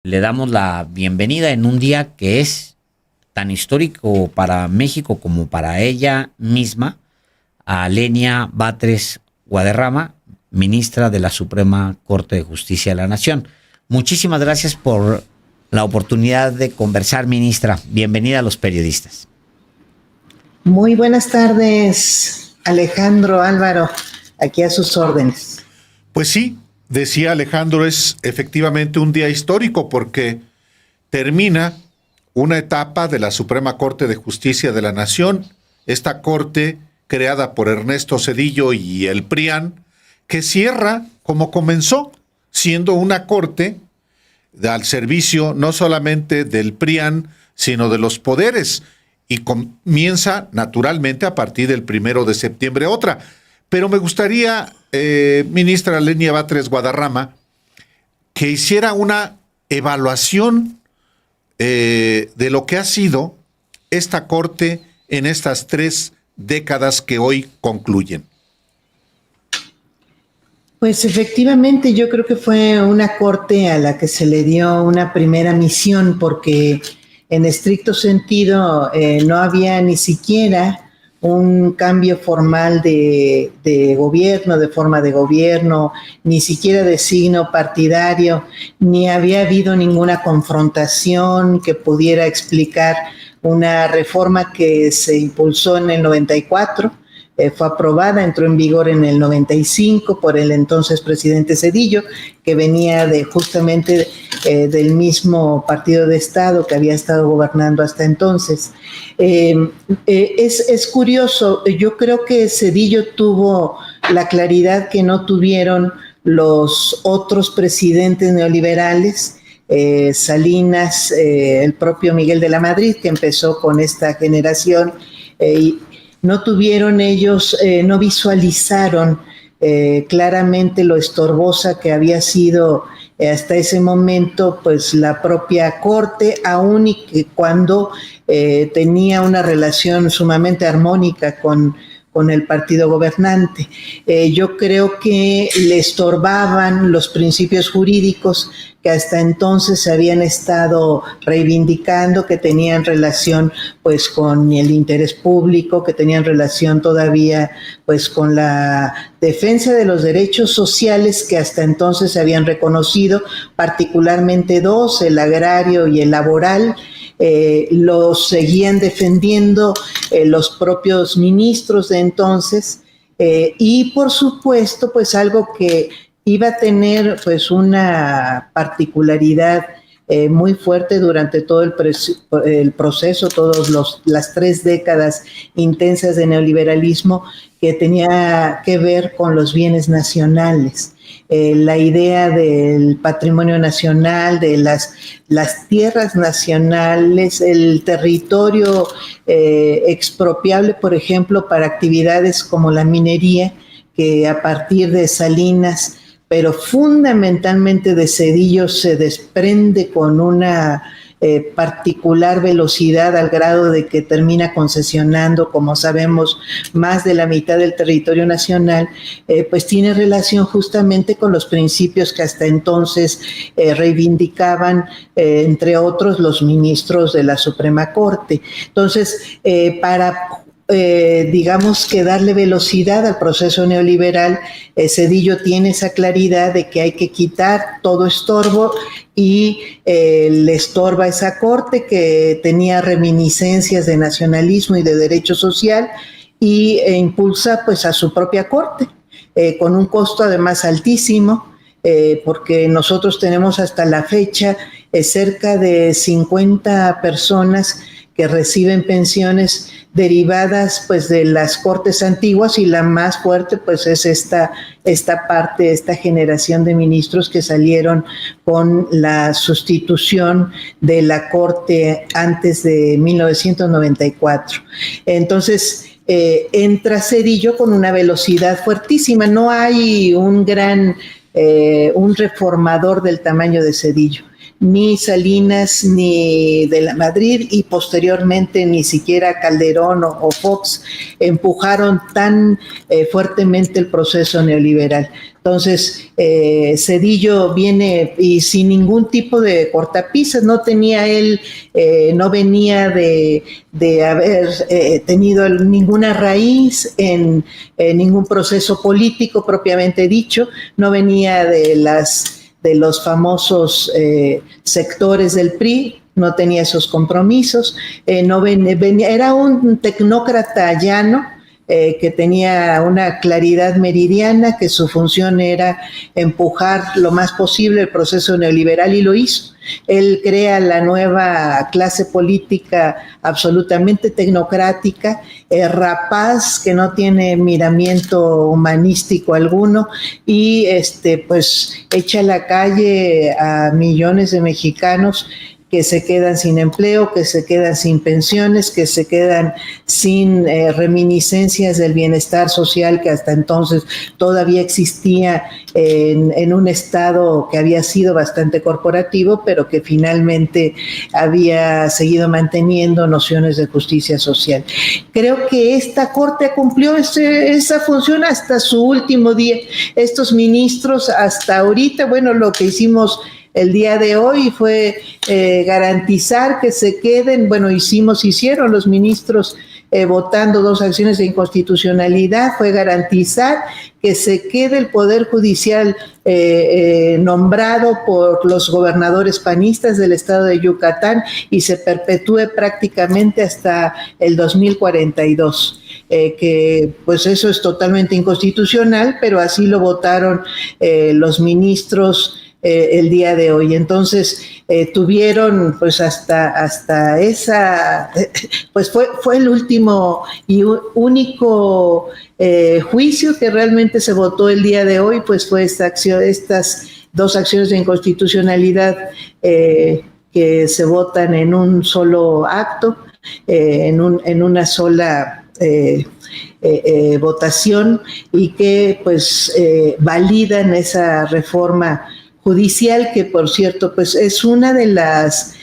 Le damos la bienvenida en un día que es tan histórico para México como para ella misma, a Lenia Batres Guadarrama, ministra de la Suprema Corte de Justicia de la Nación. Muchísimas gracias por la oportunidad de conversar, ministra. Bienvenida a los periodistas. Muy buenas tardes, Alejandro, Álvaro, aquí a sus órdenes. Pues sí, decía Alejandro, es efectivamente un día histórico porque termina una etapa de la Suprema Corte de Justicia de la Nación, esta corte creada por Ernesto Zedillo y el PRIAN, que cierra como comenzó, siendo una corte al servicio no solamente del PRIAN, sino de los poderes, y comienza naturalmente a partir del 1 de septiembre otra. Pero me gustaría, ministra Lenia Batres Guadarrama, que hiciera una evaluación de lo que ha sido esta corte en estas 3 décadas que hoy concluyen. Pues efectivamente yo creo que fue una corte a la que se le dio una primera misión porque en estricto sentido no había ni siquiera un cambio formal de gobierno, de forma de gobierno, ni siquiera de signo partidario, ni había habido ninguna confrontación que pudiera explicar una reforma que se impulsó en el 94, fue aprobada, entró en vigor en el 95 por el entonces presidente Zedillo, que venía justamente del mismo partido de Estado que había estado gobernando hasta entonces. Es curioso, yo creo que Zedillo tuvo la claridad que no tuvieron los otros presidentes neoliberales, Salinas, el propio Miguel de la Madrid, que empezó con esta generación, no tuvieron ellos, no visualizaron claramente lo estorbosa que había sido hasta ese momento pues la propia corte, aun y que cuando tenía una relación sumamente armónica con el partido gobernante. Yo creo que le estorbaban los principios jurídicos que hasta entonces se habían estado reivindicando, que tenían relación pues con el interés público, que tenían relación todavía pues con la defensa de los derechos sociales que hasta entonces se habían reconocido, particularmente 2, el agrario y el laboral. Los seguían defendiendo los propios ministros de entonces y por supuesto pues algo que iba a tener pues una particularidad muy fuerte durante todo el proceso, todas las 3 décadas intensas de neoliberalismo, que tenía que ver con los bienes nacionales. La idea del patrimonio nacional, de las tierras nacionales, el territorio expropiable, por ejemplo, para actividades como la minería, que a partir de Salinas, pero fundamentalmente de Zedillo, se desprende con una particular velocidad al grado de que termina concesionando, como sabemos, más de la mitad del territorio nacional, pues tiene relación justamente con los principios que hasta entonces reivindicaban, entre otros, los ministros de la Suprema Corte. Entonces, para digamos que darle velocidad al proceso neoliberal, Zedillo tiene esa claridad de que hay que quitar todo estorbo y le estorba esa corte que tenía reminiscencias de nacionalismo y de derecho social y impulsa pues a su propia corte, con un costo además altísimo, porque nosotros tenemos hasta la fecha cerca de 50 personas que reciben pensiones derivadas pues de las cortes antiguas, y la más fuerte pues es esta generación de ministros que salieron con la sustitución de la corte antes de 1994. Entonces entra Zedillo con una velocidad fuertísima. No hay un reformador del tamaño de Zedillo, ni Salinas ni de la Madrid, y posteriormente ni siquiera Calderón o Fox empujaron tan fuertemente el proceso neoliberal. Entonces, Zedillo viene y sin ningún tipo de cortapisas, no tenía él, no venía de haber tenido ninguna raíz en ningún proceso político propiamente dicho, no venía de los famosos sectores del PRI, no tenía esos compromisos, era un tecnócrata llano, que tenía una claridad meridiana, que su función era empujar lo más posible el proceso neoliberal y lo hizo. Él crea la nueva clase política absolutamente tecnocrática, rapaz, que no tiene miramiento humanístico alguno y pues echa a la calle a millones de mexicanos que se quedan sin empleo, que se quedan sin pensiones, que se quedan sin reminiscencias del bienestar social que hasta entonces todavía existía en un estado que había sido bastante corporativo, pero que finalmente había seguido manteniendo nociones de justicia social. Creo que esta Corte cumplió esa función hasta su último día. Estos ministros hasta ahorita, bueno, lo que hicimos el día de hoy fue garantizar que se queden, bueno, hicieron los ministros votando 2 acciones de inconstitucionalidad, fue garantizar que se quede el Poder Judicial nombrado por los gobernadores panistas del estado de Yucatán y se perpetúe prácticamente hasta el 2042. Que pues eso es totalmente inconstitucional, pero así lo votaron los ministros el día de hoy. Entonces tuvieron pues hasta esa, pues fue el último y único juicio que realmente se votó el día de hoy, pues fue estas 2 acciones de inconstitucionalidad que se votan en un solo acto, en una sola votación y que pues validan esa reforma judicial, que por cierto pues es una de las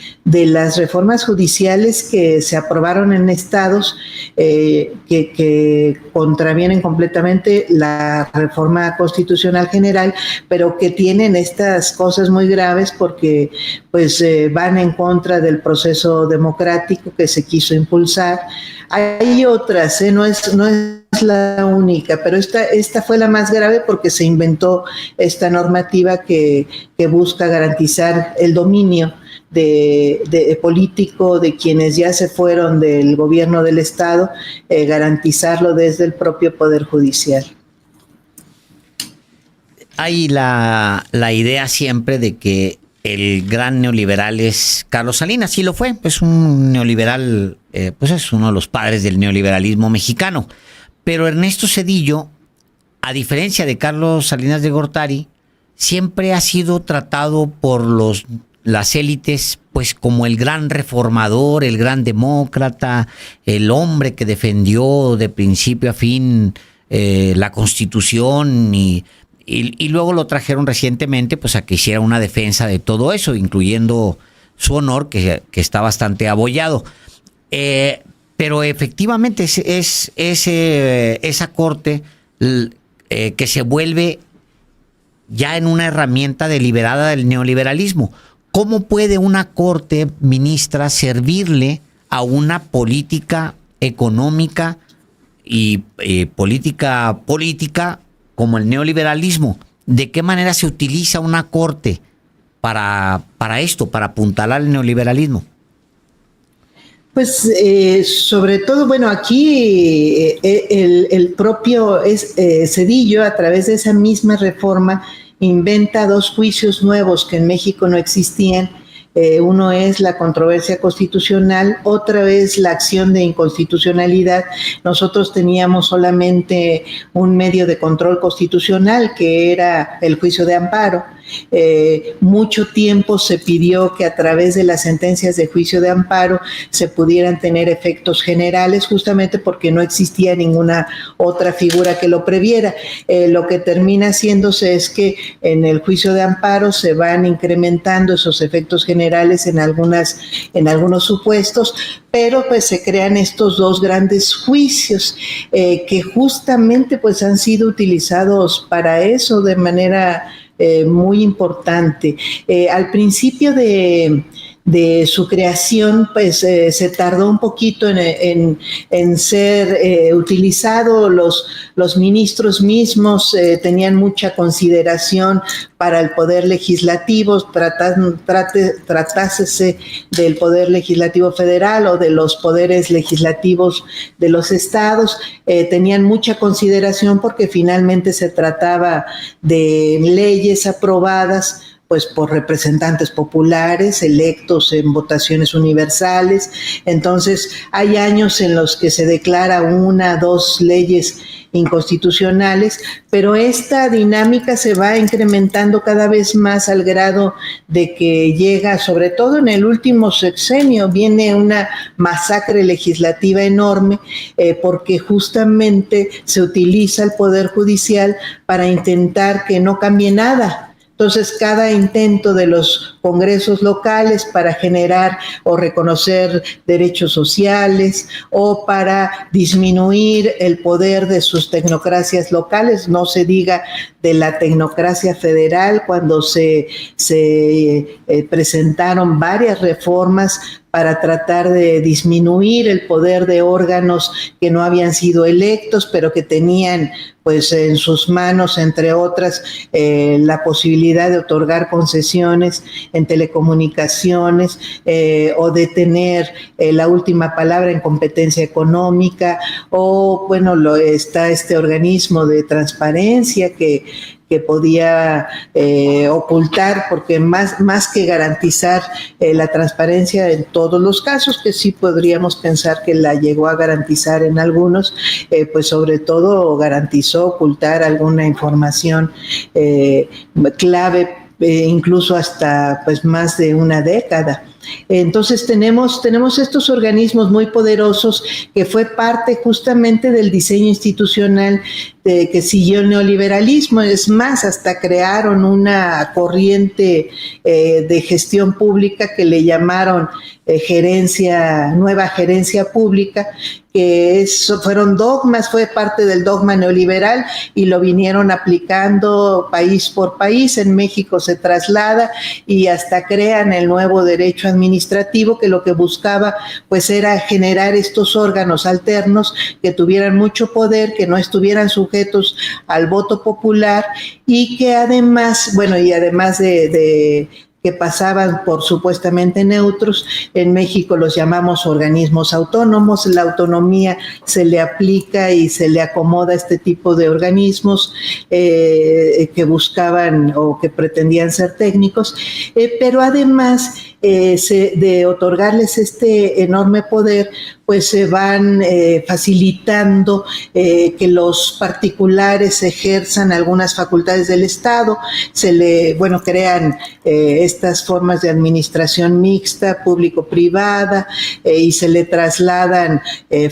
reformas judiciales que se aprobaron en estados que contravienen completamente la reforma constitucional general, pero que tienen estas cosas muy graves porque pues van en contra del proceso democrático que se quiso impulsar. Hay otras, no es la única, pero esta fue la más grave porque se inventó esta normativa que busca garantizar el dominio de político de quienes ya se fueron del gobierno del estado, garantizarlo desde el propio Poder Judicial. Hay la idea siempre de que el gran neoliberal es Carlos Salinas, sí lo fue, es un neoliberal, pues es uno de los padres del neoliberalismo mexicano. Pero Ernesto Zedillo, a diferencia de Carlos Salinas de Gortari, siempre ha sido tratado por las élites pues como el gran reformador, el gran demócrata, el hombre que defendió de principio a fin la Constitución y luego lo trajeron recientemente pues a que hiciera una defensa de todo eso, incluyendo su honor que está bastante abollado. Pero efectivamente es esa corte que se vuelve ya en una herramienta deliberada del neoliberalismo. ¿Cómo puede una corte, ministra, servirle a una política económica y política como el neoliberalismo? ¿De qué manera se utiliza una corte para esto, para apuntalar al neoliberalismo? Pues sobre todo, bueno, aquí el propio Zedillo, a través de esa misma reforma, inventa 2 juicios nuevos que en México no existían. Uno es la controversia constitucional, otra es la acción de inconstitucionalidad. Nosotros teníamos solamente un medio de control constitucional, que era el juicio de amparo. Mucho tiempo se pidió que a través de las sentencias de juicio de amparo se pudieran tener efectos generales, justamente porque no existía ninguna otra figura que lo previera. Lo que termina haciéndose es que en el juicio de amparo se van incrementando esos efectos generales en algunos supuestos, pero pues se crean estos dos grandes juicios que justamente pues han sido utilizados para eso de manera muy importante. Al principio de su creación, pues se tardó un poquito en ser utilizado. Los ministros mismos tenían mucha consideración para el poder legislativo, tratásese del poder legislativo federal o de los poderes legislativos de los estados, tenían mucha consideración porque finalmente se trataba de leyes aprobadas pues por representantes populares electos en votaciones universales. Entonces hay años en los que se declara 1, 2 leyes inconstitucionales, pero esta dinámica se va incrementando cada vez más al grado de que llega, sobre todo en el último sexenio, viene una masacre legislativa enorme porque justamente se utiliza el Poder Judicial para intentar que no cambie nada. Entonces, cada intento de los congresos locales para generar o reconocer derechos sociales o para disminuir el poder de sus tecnocracias locales, no se diga de la tecnocracia federal, cuando se presentaron varias reformas para tratar de disminuir el poder de órganos que no habían sido electos, pero que tenían pues en sus manos, entre otras, la posibilidad de otorgar concesiones en telecomunicaciones o de tener la última palabra en competencia económica, o bueno, está este organismo de transparencia que podía ocultar, porque más que garantizar la transparencia en todos los casos, que sí podríamos pensar que la llegó a garantizar en algunos, pues sobre todo garantizó ocultar alguna información clave, incluso hasta pues más de una década. Entonces tenemos estos organismos muy poderosos que fue parte justamente del diseño institucional que siguió el neoliberalismo. Es más, hasta crearon una corriente de gestión pública que le llamaron nueva gerencia pública, que fueron dogmas, fue parte del dogma neoliberal y lo vinieron aplicando país por país. En México se traslada y hasta crean el nuevo derecho administrativo, que lo que buscaba pues era generar estos órganos alternos que tuvieran mucho poder, que no estuvieran sujetos al voto popular y que además, además de que pasaban por supuestamente neutros, en México los llamamos organismos autónomos. La autonomía se le aplica y se le acomoda a este tipo de organismos que buscaban o que pretendían ser técnicos, pero además de otorgarles este enorme poder, pues se van facilitando que los particulares ejerzan algunas facultades del Estado. Crean estas formas de administración mixta, público-privada, y se le trasladan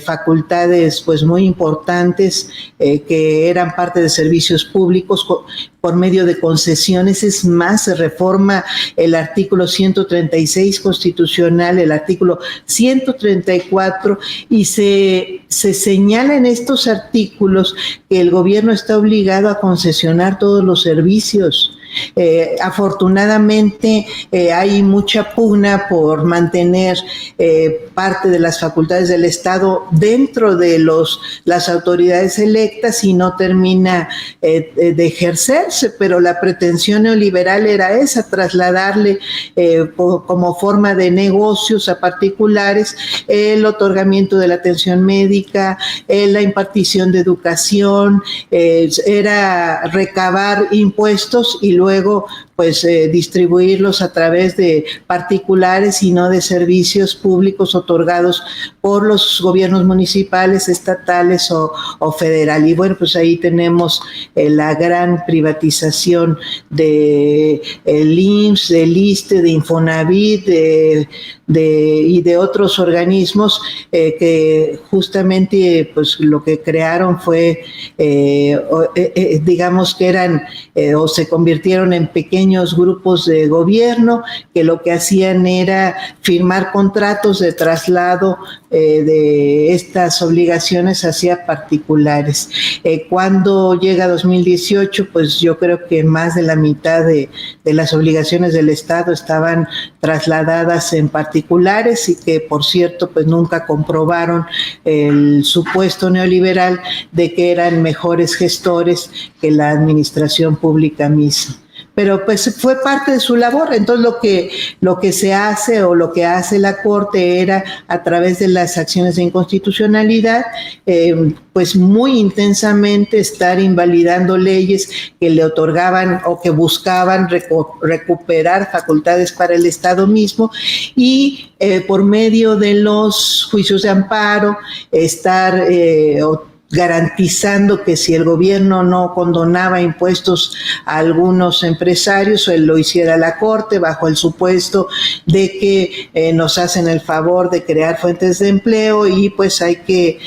facultades pues muy importantes que eran parte de servicios públicos por medio de concesiones. Es más, se reforma el artículo 136 constitucional, el artículo 134, y se señala en estos artículos que el gobierno está obligado a concesionar todos los servicios. Afortunadamente hay mucha pugna por mantener parte de las facultades del Estado dentro de las autoridades electas y no termina de ejercerse, pero la pretensión neoliberal era esa, trasladarle como forma de negocios a particulares el otorgamiento de la atención médica, la impartición de educación, era recabar impuestos y luego pues distribuirlos a través de particulares y no de servicios públicos otorgados por los gobiernos municipales, estatales o federal. Y bueno, pues ahí tenemos la gran privatización de el IMSS, del ISSSTE, de Infonavit, y de otros organismos que justamente pues lo que crearon fue digamos que eran o se convirtieron en pequeños grupos de gobierno que lo que hacían era firmar contratos de traslado de estas obligaciones hacia particulares. Cuando llega 2018, pues yo creo que más de la mitad de las obligaciones del Estado estaban trasladadas en particulares y que, por cierto, pues nunca comprobaron el supuesto neoliberal de que eran mejores gestores que la administración pública misma. Pero pues fue parte de su labor. Entonces lo que se hace o lo que hace la Corte era a través de las acciones de inconstitucionalidad pues muy intensamente estar invalidando leyes que le otorgaban o que buscaban recuperar facultades para el Estado mismo y por medio de los juicios de amparo estar garantizando que si el gobierno no condonaba impuestos a algunos empresarios, él lo hiciera la Corte bajo el supuesto de que nos hacen el favor de crear fuentes de empleo y pues hay que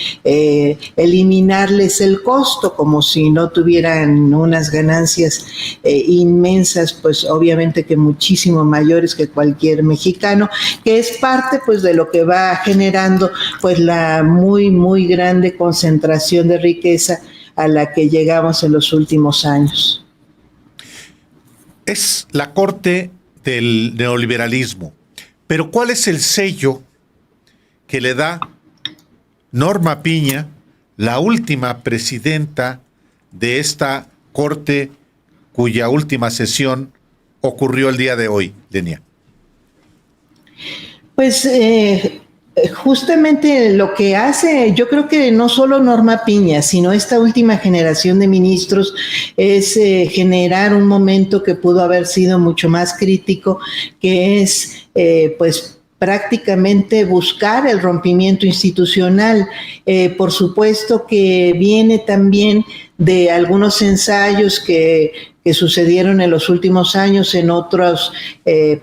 eliminarles el costo como si no tuvieran unas ganancias inmensas, pues obviamente que muchísimo mayores que cualquier mexicano, que es parte pues de lo que va generando pues la muy, muy grande concentración de riqueza a la que llegamos en los últimos años. Es la Corte del neoliberalismo, pero ¿cuál es el sello que le da Norma Piña, la última presidenta de esta Corte cuya última sesión ocurrió el día de hoy, Lenia? Pues justamente lo que hace, yo creo que no solo Norma Piña, sino esta última generación de ministros es generar un momento que pudo haber sido mucho más crítico, que es pues prácticamente buscar el rompimiento institucional. Por supuesto que viene también de algunos ensayos que sucedieron en los últimos años en otros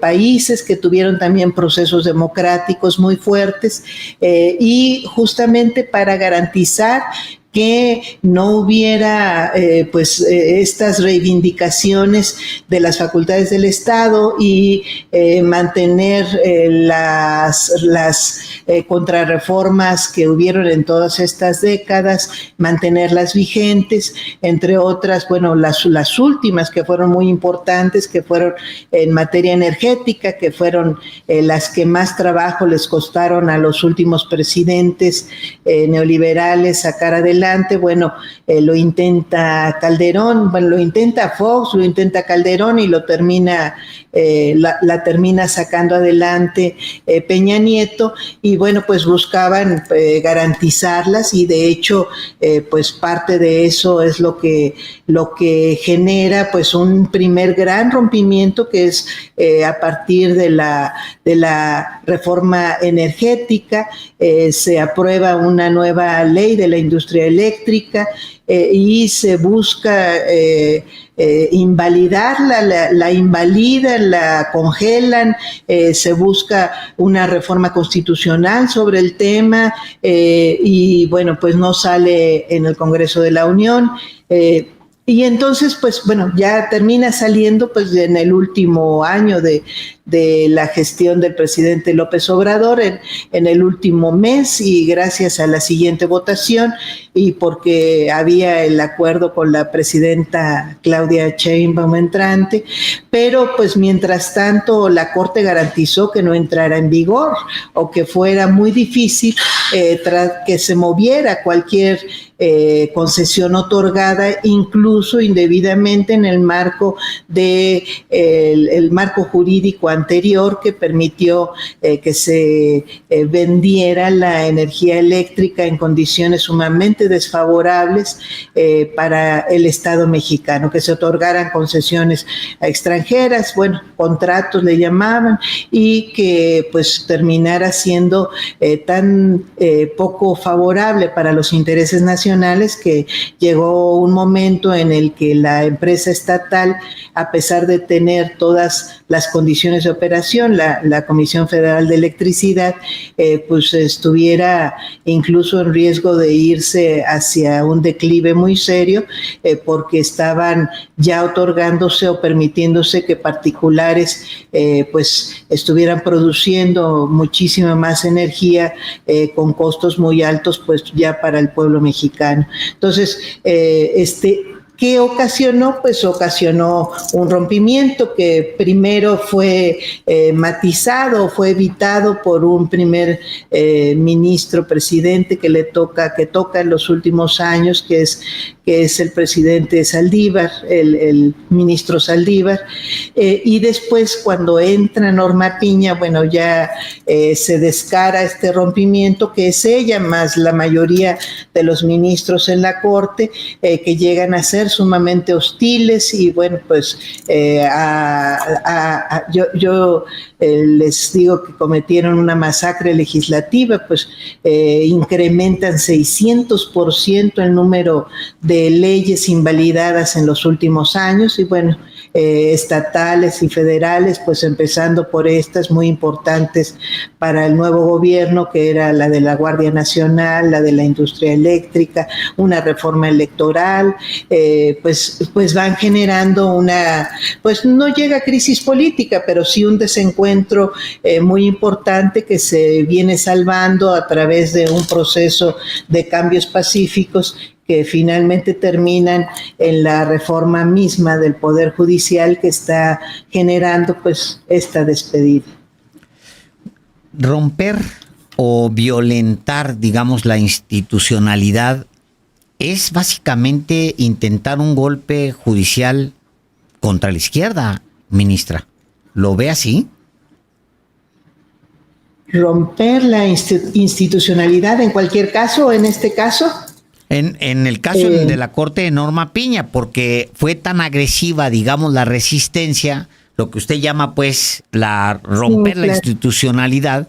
países que tuvieron también procesos democráticos muy fuertes y justamente para garantizar que no hubiera estas reivindicaciones de las facultades del Estado y mantener las contrarreformas que hubieron en todas estas décadas, mantenerlas vigentes, entre otras, bueno, las últimas que fueron muy importantes, que fueron en materia energética, que fueron las que más trabajo les costaron a los últimos presidentes neoliberales sacar adelante. Bueno, lo intenta Calderón, bueno, lo intenta Fox, lo intenta Calderón y lo termina, la termina sacando adelante Peña Nieto y bueno, pues buscaban garantizarlas y de hecho, pues parte de eso es lo que genera pues un primer gran rompimiento que es a partir de la reforma energética, se aprueba una nueva ley de la industria eléctrica y se busca invalidarla, la invalidan, la congelan, se busca una reforma constitucional sobre el tema y bueno, pues no sale en el Congreso de la Unión. Y entonces, pues bueno, ya termina saliendo pues en el último año de la gestión del presidente López Obrador, en el último mes y gracias a la siguiente votación y porque había el acuerdo con la presidenta Claudia Sheinbaum entrante, pero pues mientras tanto la Corte garantizó que no entrara en vigor o que fuera muy difícil que se moviera cualquier concesión otorgada, incluso indebidamente en el marco el marco jurídico anterior que permitió que se vendiera la energía eléctrica en condiciones sumamente desfavorables para el Estado mexicano, que se otorgaran concesiones a extranjeras, bueno, contratos le llamaban, y que pues terminara siendo tan poco favorable para los intereses nacionales que llegó un momento en el que la empresa estatal, a pesar de tener todas las condiciones de operación, la Comisión Federal de Electricidad, pues estuviera incluso en riesgo de irse hacia un declive muy serio, porque estaban ya otorgándose o permitiéndose que particulares pues estuvieran produciendo muchísima más energía con costos muy altos, pues ya para el pueblo mexicano. Entonces, ¿qué ocasionó? Pues ocasionó un rompimiento que primero fue matizado, fue evitado por un primer ministro presidente que toca en los últimos años, que es el presidente Saldívar, el ministro Saldívar, y después cuando entra Norma Piña, bueno, ya se descara este rompimiento, que es ella más la mayoría de los ministros en la Corte, que llegan a ser sumamente hostiles, y bueno, pues yo les digo que cometieron una masacre legislativa, pues incrementan 600% el número de leyes invalidadas en los últimos años, y bueno, estatales y federales, pues empezando por estas muy importantes para el nuevo gobierno, que era la de la Guardia Nacional, la de la industria eléctrica, una reforma electoral, pues van generando pues no llega a crisis política, pero sí un desencuentro muy importante que se viene salvando a través de un proceso de cambios pacíficos que finalmente terminan en la reforma misma del Poder Judicial, que está generando pues esta despedida. Romper o violentar, digamos, la institucionalidad es básicamente intentar un golpe judicial contra la izquierda, ministra. ¿Lo ve así? Romper la institucionalidad en cualquier caso, en este caso. En el caso de la Corte de Norma Piña, porque fue tan agresiva, digamos, la resistencia, lo que usted llama, pues, romper claro, la institucionalidad,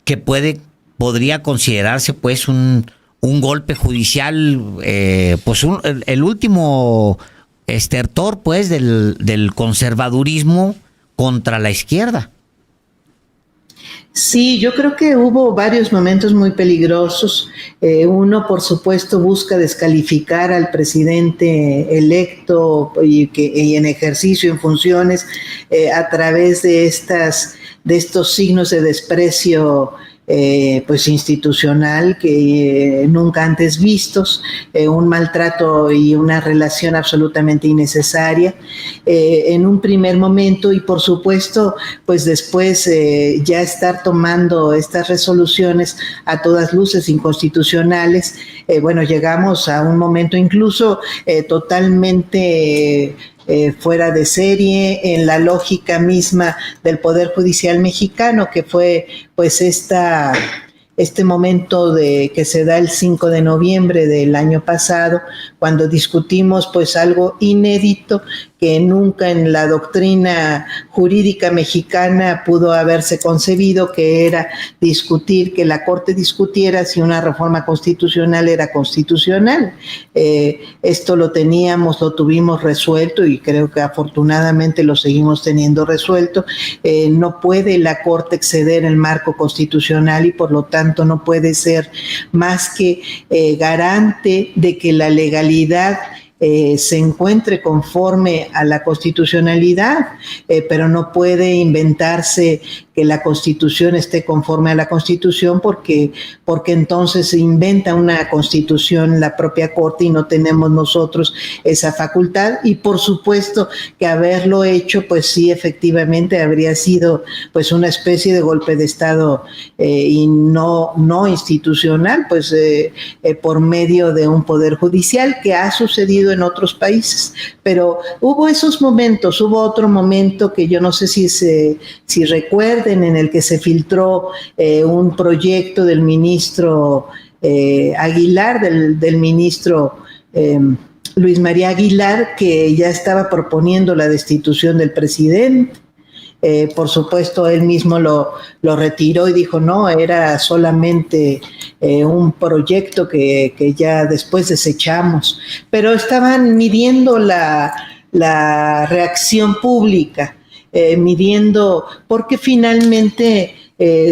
que podría considerarse, pues, un golpe judicial, pues, el último estertor, pues, del conservadurismo contra la izquierda. Sí, yo creo que hubo varios momentos muy peligrosos. Uno, por supuesto, busca descalificar al presidente electo y en ejercicio, en funciones, a través de estos signos de desprecio pues institucional que nunca antes vistos, un maltrato y una relación absolutamente innecesaria en un primer momento, y por supuesto pues después ya estar tomando estas resoluciones a todas luces inconstitucionales. Bueno, llegamos a un momento incluso totalmente fuera de serie en la lógica misma del Poder Judicial mexicano, que fue pues este momento que se da el 5 de noviembre del año pasado, cuando discutimos pues algo inédito que nunca en la doctrina jurídica mexicana pudo haberse concebido, que era que la Corte discutiera si una reforma constitucional era constitucional. Esto lo tuvimos resuelto, y creo que afortunadamente lo seguimos teniendo resuelto. No puede la Corte exceder el marco constitucional, y por lo tanto no puede ser más que garante de que la legalidad se encuentre conforme a la constitucionalidad, pero no puede inventarse la Constitución esté conforme a la Constitución, porque entonces se inventa una Constitución la propia Corte y no tenemos nosotros esa facultad. Y por supuesto que haberlo hecho, pues sí, efectivamente habría sido pues una especie de golpe de Estado y no institucional, pues por medio de un poder judicial, que ha sucedido en otros países. Pero hubo esos momentos, hubo otro momento que yo no sé si recuerden, en el que se filtró un proyecto del ministro Aguilar, del ministro Luis María Aguilar, que ya estaba proponiendo la destitución del presidente. Por supuesto, él mismo lo retiró y dijo no, era solamente un proyecto que ya después desechamos. Pero estaban midiendo la reacción pública, midiendo, porque finalmente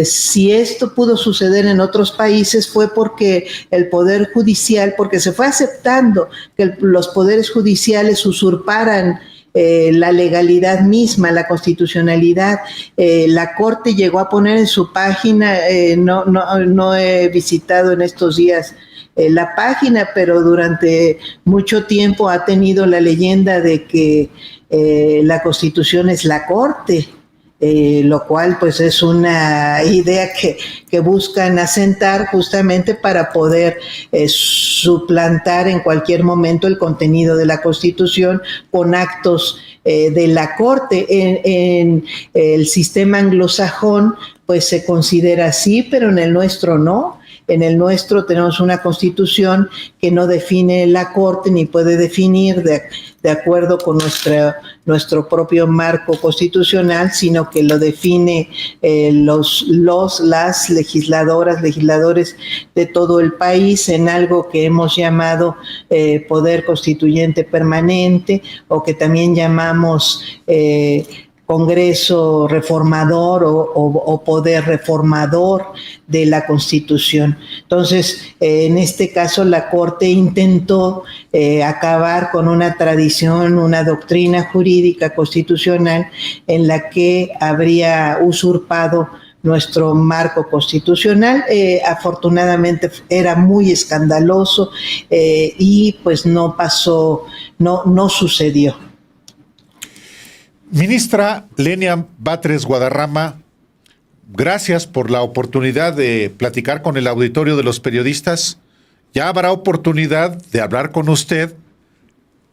si esto pudo suceder en otros países fue porque el Poder Judicial, porque se fue aceptando que los poderes judiciales usurparan la legalidad misma, la constitucionalidad. La Corte llegó a poner en su página, no he visitado en estos días la página, pero durante mucho tiempo ha tenido la leyenda de que la Constitución es la Corte. Lo cual pues es una idea que buscan asentar justamente para poder suplantar en cualquier momento el contenido de la Constitución con actos de la Corte. En el sistema anglosajón pues se considera así, pero en el nuestro no. En el nuestro tenemos una Constitución que no define la Corte ni puede definir de acuerdo con nuestro propio marco constitucional, sino que lo define las legisladores de todo el país en algo que hemos llamado poder constituyente permanente, o que también llamamos Congreso reformador o poder reformador de la Constitución. Entonces, en este caso, la Corte intentó acabar con una tradición, una doctrina jurídica constitucional en la que habría usurpado nuestro marco constitucional. Afortunadamente era muy escandaloso y pues no pasó, no sucedió. Ministra Lenia Batres Guadarrama, gracias por la oportunidad de platicar con el auditorio de los periodistas. Ya habrá oportunidad de hablar con usted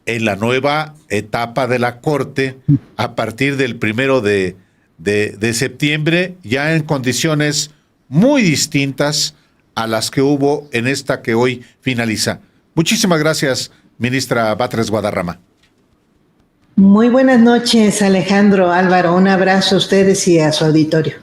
en la nueva etapa de la Corte a partir del 1 de septiembre, ya en condiciones muy distintas a las que hubo en esta que hoy finaliza. Muchísimas gracias, ministra Batres Guadarrama. Muy buenas noches, Alejandro, Álvaro. Un abrazo a ustedes y a su auditorio.